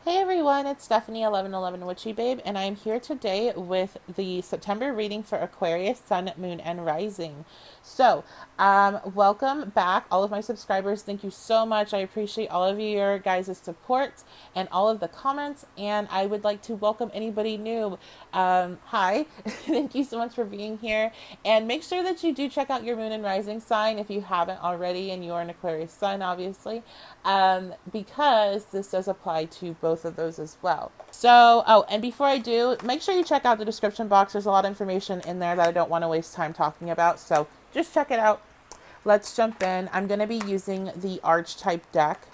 Hey everyone, it's Stephanie 1111 Witchy Babe, and I'm here today with the September reading for Aquarius, Sun, Moon, and Rising. Welcome back, all of my subscribers. Thank you so much. I appreciate all of your guys' support and all of the comments, and I would like to welcome anybody new. Hi, thank you so much for being here, and make sure that you do check out your Moon and Rising sign if you haven't already, and you are an Aquarius Sun, obviously, because this does apply to both of those as well. And before I do, make sure you check out the description box. There's a lot of information in there that I don't want to waste time talking about. So just check it out. Let's jump in. I'm going to be using the Archetype deck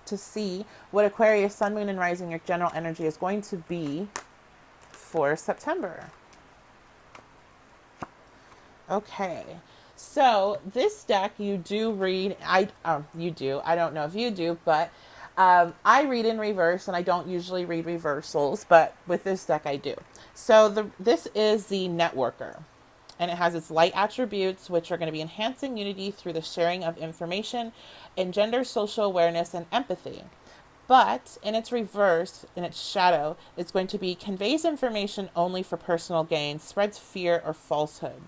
to see what Aquarius, Sun, Moon, and Rising, your general energy is going to be for September. Okay. So this deck you do read. You do. I don't know if you do, but I read in reverse, and I don't usually read reversals, but with this deck I do. So this is the Networker, and it has its light attributes, which are going to be enhancing unity through the sharing of information, engender social awareness and empathy. But in its reverse, in its shadow, it's going to be conveys information only for personal gain, spreads fear or falsehood.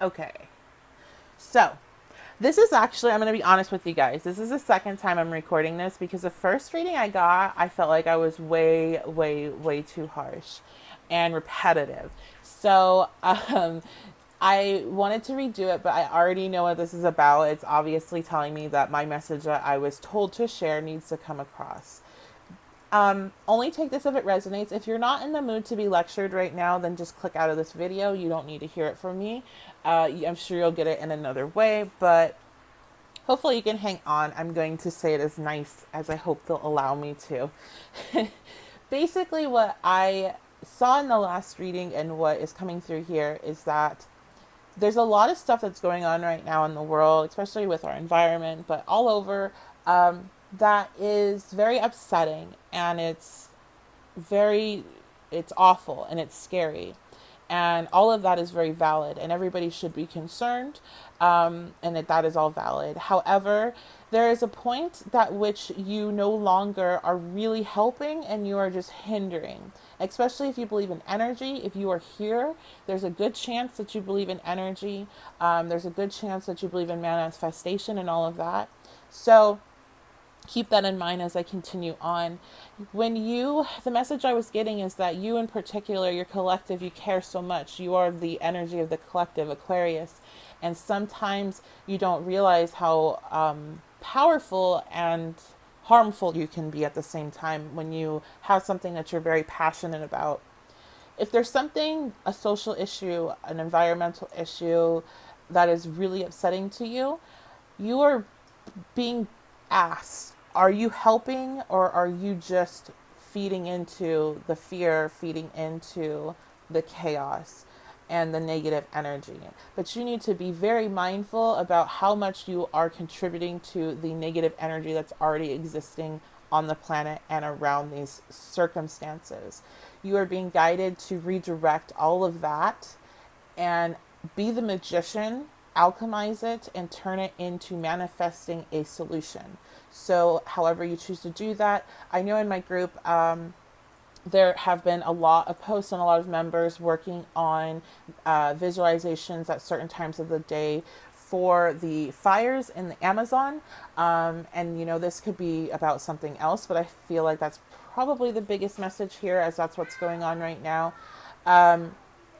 Okay, so this is actually, I'm going to be honest with you guys. This is the second time I'm recording this because the first reading I got, I felt like I was way, way, way too harsh and repetitive. I wanted to redo it, but I already know what this is about. It's obviously telling me that my message that I was told to share needs to come across. Only take this if it resonates. If you're not in the mood to be lectured right now, then just click out of this video. You don't need to hear it from me. I'm sure you'll get it in another way, but hopefully you can hang on. I'm going to say it as nice as I hope they'll allow me to. Basically, what I saw in the last reading and what is coming through here is that there's a lot of stuff that's going on right now in the world, especially with our environment, but all over, that is very upsetting, and it's awful and it's scary. And all of that is very valid, and everybody should be concerned, and that is all valid. However, there is a point at which you no longer are really helping and you are just hindering, especially if you believe in energy. If you are here, there's a good chance that you believe in energy. There's a good chance that you believe in manifestation and all of that. So keep that in mind as I continue on. The message I was getting is that you in particular, your collective, you care so much. You are the energy of the collective, Aquarius. And sometimes you don't realize how powerful and harmful you can be at the same time when you have something that you're very passionate about. If there's something, a social issue, an environmental issue that is really upsetting to you, you are being asked, are you helping, or are you just feeding into the fear, feeding into the chaos and the negative energy? But you need to be very mindful about how much you are contributing to the negative energy that's already existing on the planet and around these circumstances. You are being guided to redirect all of that and be the magician, alchemize it, and turn it into manifesting a solution. So, however you choose to do that, I know in my group, there have been a lot of posts and a lot of members working on visualizations at certain times of the day for the fires in the Amazon. This could be about something else, but I feel like that's probably the biggest message here, as that's what's going on right now.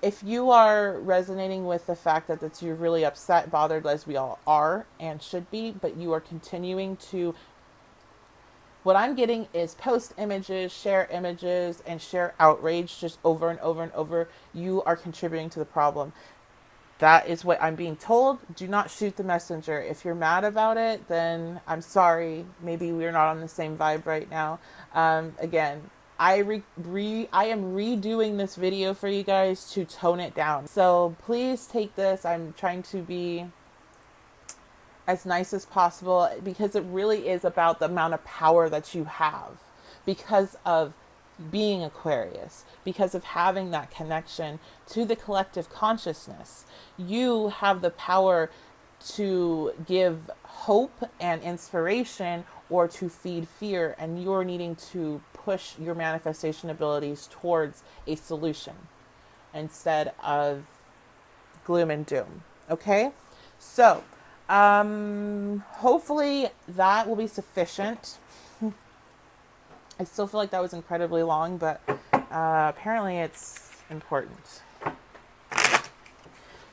If you are resonating with the fact that you're really upset, bothered, as we all are and should be, but you are continuing to, what I'm getting is post images, and share outrage just over and over and over, you are contributing to the problem. That is what I'm being told. Do not shoot the messenger. If you're mad about it, then I'm sorry. Maybe we're not on the same vibe right now. Again, I am redoing this video for you guys to tone it down. So please take this. I'm trying to be as nice as possible because it really is about the amount of power that you have because of being Aquarius, because of having that connection to the collective consciousness. You have the power to give hope and inspiration or to feed fear, and you're needing to push your manifestation abilities towards a solution instead of gloom and doom. Okay? So, hopefully that will be sufficient. I still feel like that was incredibly long, but apparently it's important.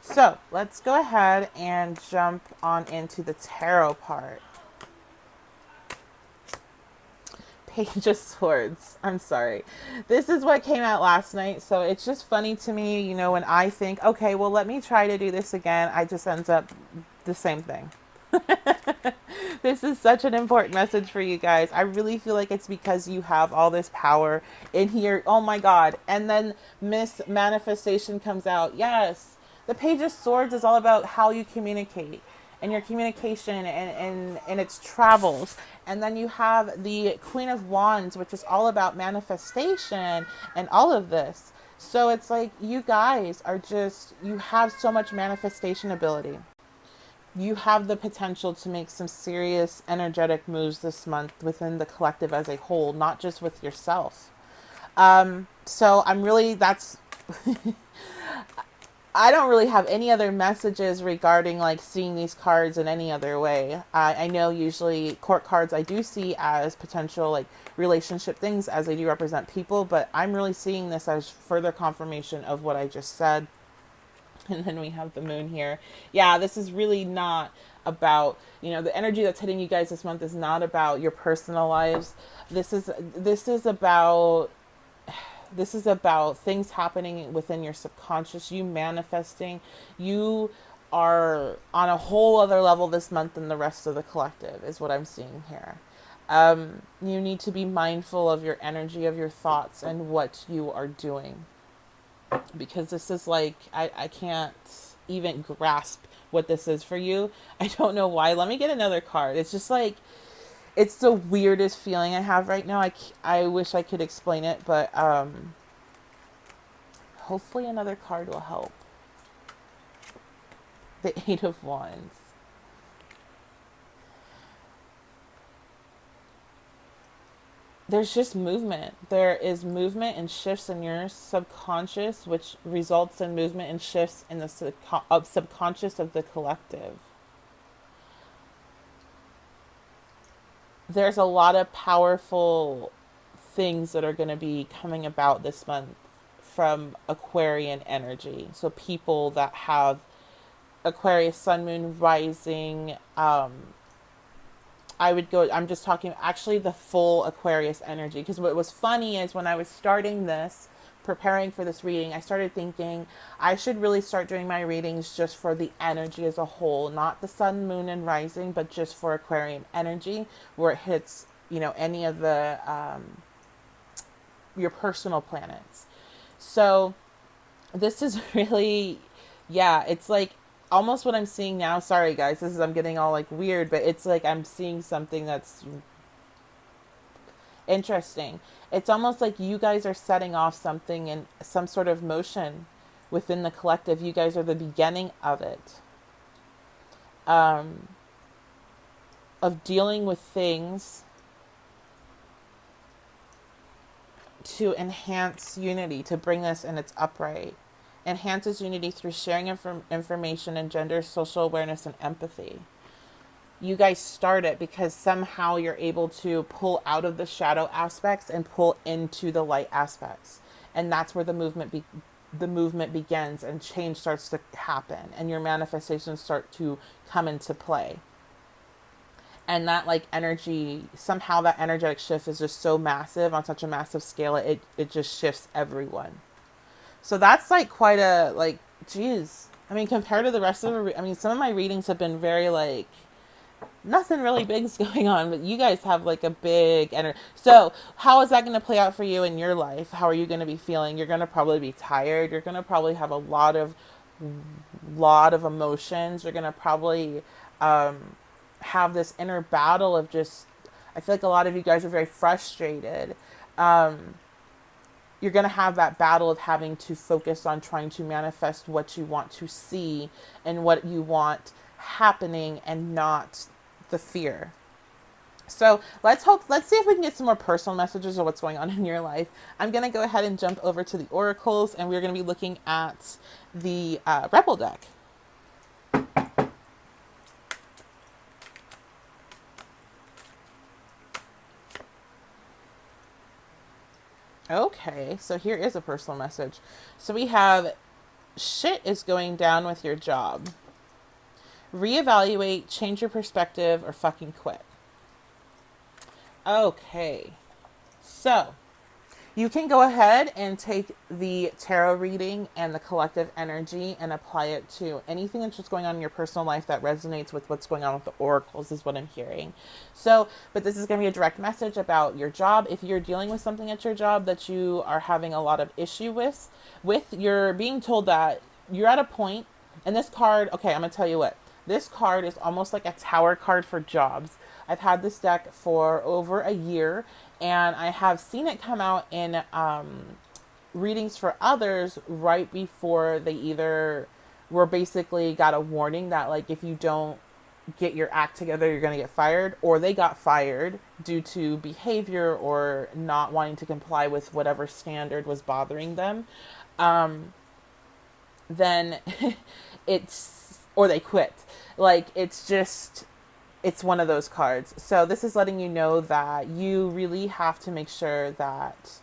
So let's go ahead and jump on into the tarot part. Page of Swords. I'm sorry. This is what came out last night, so it's just funny to me, you know, when I think, okay, well, let me try to do this again, I just ends up the same thing. This is such an important message for you guys. I really feel like it's because you have all this power in here. Oh my God. And then Miss Manifestation comes out. Yes. The Page of Swords is all about how you communicate and your communication and its travels. And then you have the Queen of Wands, which is all about manifestation and all of this. So it's like you guys are just, you have so much manifestation ability. You have the potential to make some serious energetic moves this month within the collective as a whole, not just with yourself. So I'm really, that's, I don't really have any other messages regarding like seeing these cards in any other way. I know usually court cards I do see as potential like relationship things as they do represent people, but I'm really seeing this as further confirmation of what I just said. And then we have the moon here. Yeah, this is really not about, you know, the energy that's hitting you guys this month is not about your personal lives. This is about things happening within your subconscious, you manifesting. You are on a whole other level this month than the rest of the collective is what I'm seeing here. You need to be mindful of your energy, of your thoughts, and what you are doing. Because this is like, I can't even grasp what this is for you. I don't know why. Let me get another card. It's just like, it's the weirdest feeling I have right now. I wish I could explain it, but hopefully another card will help. The Eight of Wands. There's just movement. There is movement and shifts in your subconscious, which results in movement and shifts in the subconscious of the collective. There's a lot of powerful things that are going to be coming about this month from Aquarian energy. So people that have Aquarius, Sun, Moon, Rising, I'm just talking actually the full Aquarius energy. Because what was funny is when I was starting this, preparing for this reading, I started thinking I should really start doing my readings just for the energy as a whole, not the Sun, Moon, and Rising, but just for Aquarian energy, where it hits, you know, any of the, your personal planets. So this is really, yeah, it's like, almost what I'm seeing now. Sorry guys, I'm getting all like weird, but it's like I'm seeing something that's interesting. It's almost like you guys are setting off something in some sort of motion within the collective. You guys are the beginning of it. Of dealing with things to enhance unity, to bring this in its upright. Enhances unity through sharing information and gender, social awareness, and empathy. You guys start it because somehow you're able to pull out of the shadow aspects and pull into the light aspects. And that's where the movement begins and change starts to happen and your manifestations start to come into play. And that like energy, somehow that energetic shift is just so massive on such a massive scale, it just shifts everyone. So that's like quite a, like, geez. I mean, compared to the rest of the, some of my readings have been very like, nothing really big's going on, but you guys have like a big energy. So how is that going to play out for you in your life? How are you going to be feeling? You're going to probably be tired. You're going to probably have a lot of emotions. You're going to probably have this inner battle of just, I feel like a lot of you guys are very frustrated. You're going to have that battle of having to focus on trying to manifest what you want to see and what you want happening and not the fear. So let's see if we can get some more personal messages of what's going on in your life. I'm going to go ahead and jump over to the oracles, and we're going to be looking at the Rebel deck. Okay, so here is a personal message. So we have shit is going down with your job. Reevaluate, change your perspective, or fucking quit. Okay, so you can go ahead and take the tarot reading and the collective energy and apply it to anything that's just going on in your personal life that resonates with what's going on with the oracles, is what I'm hearing. So, but this is going to be a direct message about your job. If you're dealing with something at your job that you are having a lot of issue with you're being told that you're at a point, and this card, okay, I'm going to tell you what. This card is almost like a tower card for jobs. I've had this deck for over a year, and I have seen it come out in readings for others right before they either were basically got a warning that, like, if you don't get your act together, you're going to get fired, or they got fired due to behavior or not wanting to comply with whatever standard was bothering them. Then or they quit. Like, it's one of those cards. So this is letting you know that you really have to make sure that,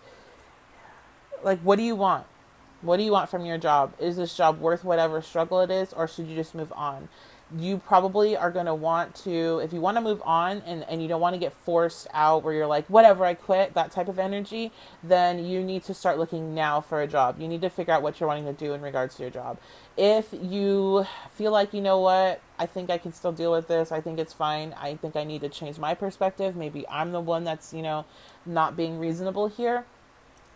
like, what do you want? What do you want from your job? Is this job worth whatever struggle it is, or should you just move on? You probably are going to want to, if you want to move on and you don't want to get forced out where you're like, whatever, I quit, that type of energy, then you need to start looking now for a job. You need to figure out what you're wanting to do in regards to your job. If you feel like, you know what, I think I can still deal with this, I think it's fine, I think I need to change my perspective, maybe I'm the one that's, not being reasonable here,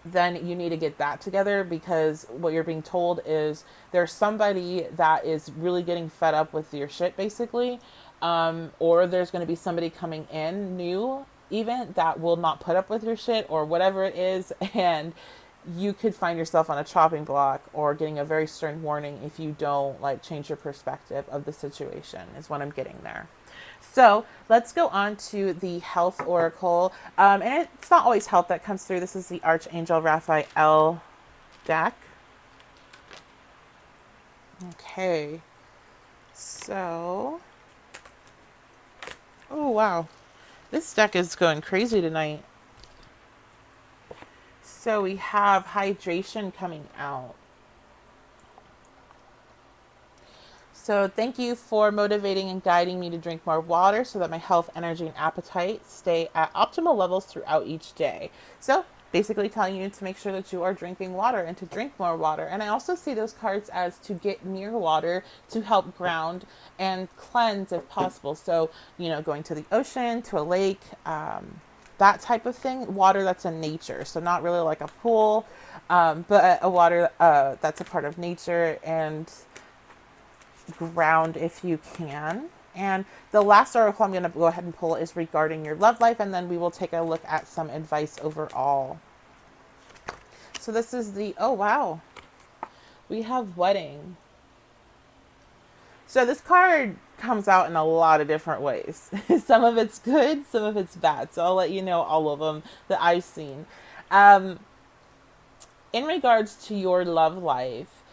then you need to get that together, because what you're being told is there's somebody that is really getting fed up with your shit, basically, or there's going to be somebody coming in new even that will not put up with your shit or whatever it is, and you could find yourself on a chopping block or getting a very stern warning if you don't, like, change your perspective of the situation, is what I'm getting there. So let's go on to the health oracle. And it's not always health that comes through. This is the Archangel Raphael deck. Okay. So, oh wow. This deck is going crazy tonight. So we have hydration coming out. So thank you for motivating and guiding me to drink more water so that my health, energy, and appetite stay at optimal levels throughout each day. So basically telling you to make sure that you are drinking water and to drink more water. And I also see those cards as to get near water to help ground and cleanse if possible. So, going to the ocean, to a lake, that type of thing. Water that's in nature. So not really like a pool, but a water that's a part of nature, and ground if you can. And the last oracle I'm going to go ahead and pull is regarding your love life, and then we will take a look at some advice overall. So this is oh wow, we have wedding. So this card comes out in a lot of different ways. Some of it's good, some of it's bad. So I'll let you know all of them that I've seen. In regards to your love life,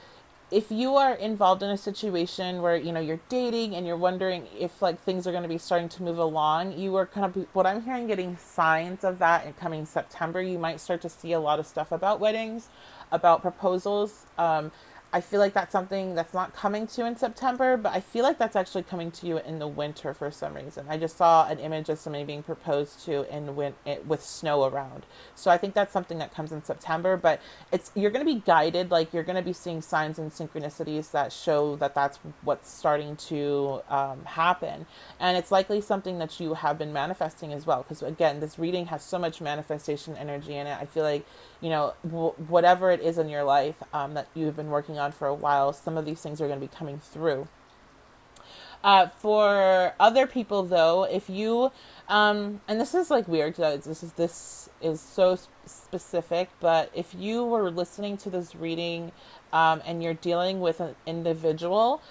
if you are involved in a situation where, you're dating and you're wondering if, like, things are going to be starting to move along, you are kind of, what I'm hearing, getting signs of that in coming September. You might start to see a lot of stuff about weddings, about proposals. I feel like that's something that's not coming to you in September, but I feel like that's actually coming to you in the winter for some reason. I just saw an image of somebody being proposed to with snow around. So I think that's something that comes in September, but you're going to be guided, like, you're going to be seeing signs and synchronicities that show that that's what's starting to happen. And it's likely something that you have been manifesting as well, because again, this reading has so much manifestation energy in it. I feel like, whatever it is in your life that you've been working on for a while, some of these things are going to be coming through. For other people, though, if you, and this is like weird, this is so specific, but if you were listening to this reading and you're dealing with an individual,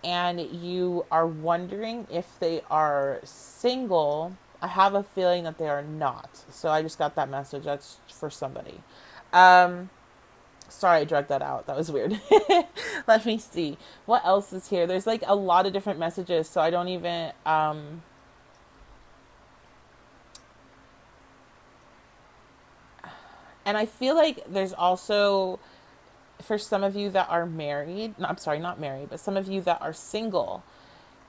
and you are wondering if they are single, I have a feeling that they are not. So I just got that message. That's for somebody. Um, Sorry, I dragged that out. That was weird. Let me see. What else is here? There's like a lot of different messages, so I don't even. And I feel like there's also, for some of you that are married, no, I'm sorry, not married, but some of you that are single,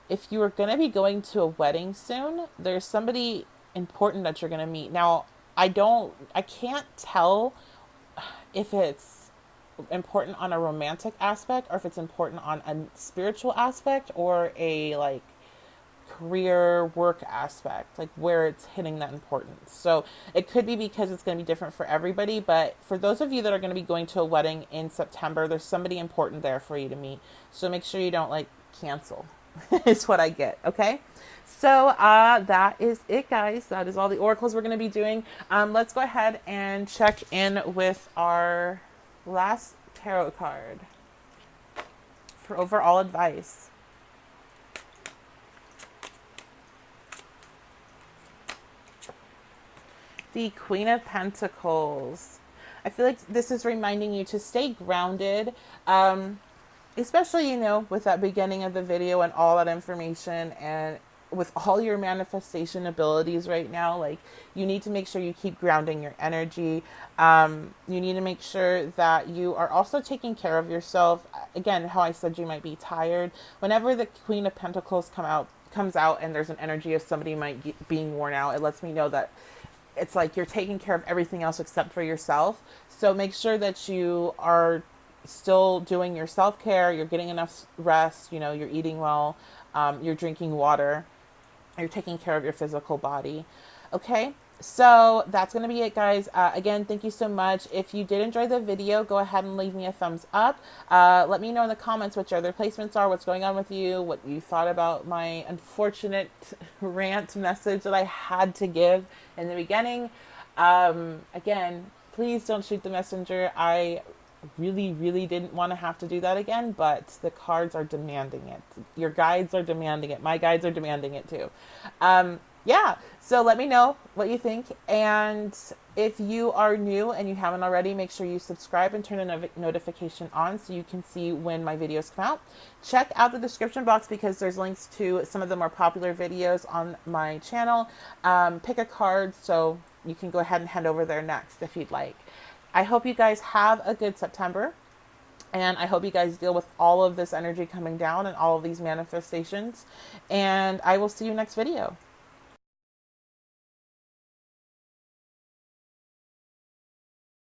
if you are going to be going to a wedding soon, there's somebody important that you're going to meet. Now, I can't tell if it's important on a romantic aspect or if it's important on a spiritual aspect or a like career work aspect, like where it's hitting that importance. So it could be because it's going to be different for everybody, but for those of you that are going to be going to a wedding in September, there's somebody important there for you to meet. So make sure you don't like cancel is what I get. Okay. So that is it, guys. That is all the oracles we're going to be doing. Let's go ahead and check in with our last tarot card for overall advice. The Queen of Pentacles. I feel like this is reminding you to stay grounded, especially, with that beginning of the video and all that information and with all your manifestation abilities right now. Like, you need to make sure you keep grounding your energy. You need to make sure that you are also taking care of yourself. Again, how I said you might be tired. Whenever the Queen of Pentacles comes out and there's an energy of somebody being worn out, it lets me know that it's like you're taking care of everything else except for yourself. So make sure that you are still doing your self-care, you're getting enough rest, you're eating well, you're drinking water, you're taking care of your physical body. Okay, so that's going to be it, guys. Again, thank you so much. If you did enjoy the video, go ahead and leave me a thumbs up. Let me know in the comments what your other placements are, what's going on with you, what you thought about my unfortunate rant message that I had to give in the beginning. Again, please don't shoot the messenger. I really, really didn't want to have to do that again, but the cards are demanding it. Your guides are demanding it. My guides are demanding it too. Yeah, so let me know what you think. And if you are new and you haven't already, make sure you subscribe and turn the notification on so you can see when my videos come out. Check out the description box because there's links to some of the more popular videos on my channel. Pick a card so you can go ahead and head over there next if you'd like. I hope you guys have a good September, and I hope you guys deal with all of this energy coming down and all of these manifestations, and I will see you next video.